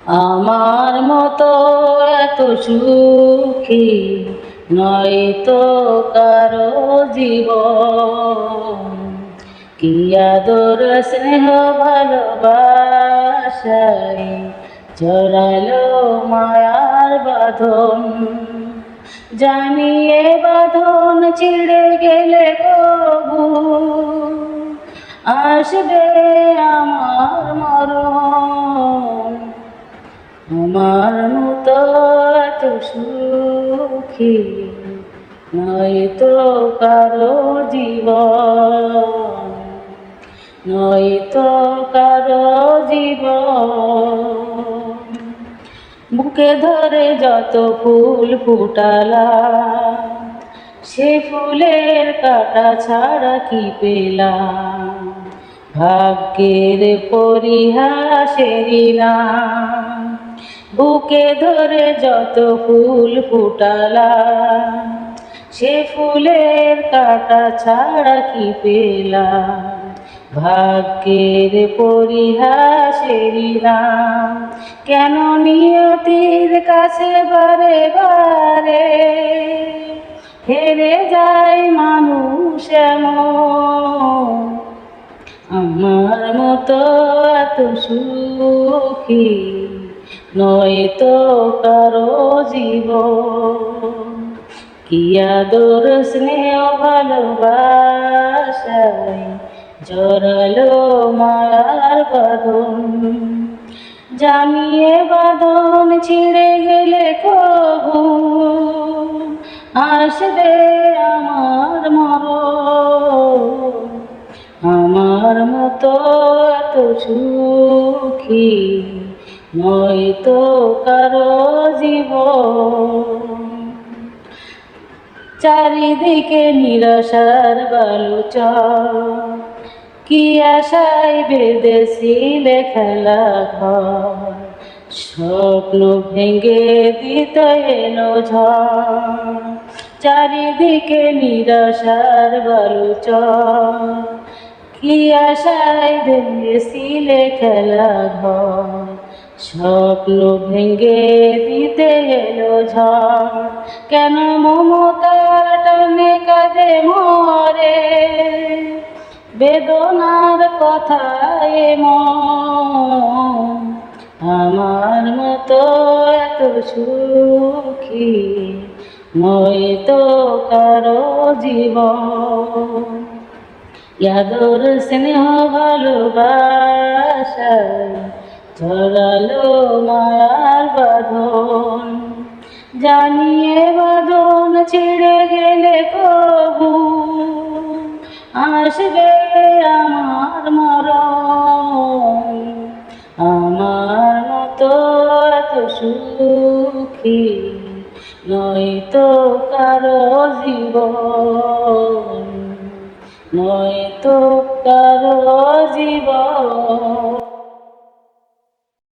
আমার মতো এত সুখী নয় তো কারো জীবন। কি আদর স্নেহ ভালোবাসায় জড়ালো মায়ার বাঁধন। জানিয়ে বাঁধন ছিঁড়ে গেলে কবু আসবে আমার মরণ। আমার মতো এত সুখী নয় তো কারো জীবন, নয় তো কারো জীবন। বুকে ধরে যত ফুল ফুটালাম, সে ফুলের কাটা ছাড়া কি পেলাম? ভাগ্যের পরিহাসেরই নাম। বুকে ধরে যত ফুল ফুটালাম, সে ফুলের কাটা ছাড়া কি পেলাম? ভাগ্যের পরিহাসেরই নাম। কেন নিয়তির কাছে বারে বারে হেরে যায় মানুষ এমন? আমার মতো এত সুখী নয় তো কারো জীবন। কি আদর স্নেহ ভালোবাসায় জড়ালো মায়ার বাঁধন। জানিয়ে বাঁধন ছিঁড়ে গেলে কবু আসবে আমার মরণ। আমার মতো এত সুখী নয় তো কারো জীবন। চারিদিকে নিরাশার বালুচর, কি আশায় বেঁধেছিলে খেলা ঘর। স্বপ্ন ভেঙে দিতে এলো ঝড়। চারিদিকে নিরাশার বালুচর, কি আশায় ভেঙেছিলে খেলা ঘর। স্বপ্ন ভেঙে দিতে এলো ঝড়। কেন মমতার টানে কাঁদে মরে, বেদনার কথায় মন। আমার মতো এত সুখী নয় তো কারো জীবন। আদর স্নেহ ভালোবাসায় জড়ালো মায়ার বাঁধন। জানিয়ে বাঁধন ছিঁড়ে গেলে কবু আসবে আমার মরণ। আমার মতো এত সুখী নয় তো কারো জীবন, নয় তো কারো জীবন।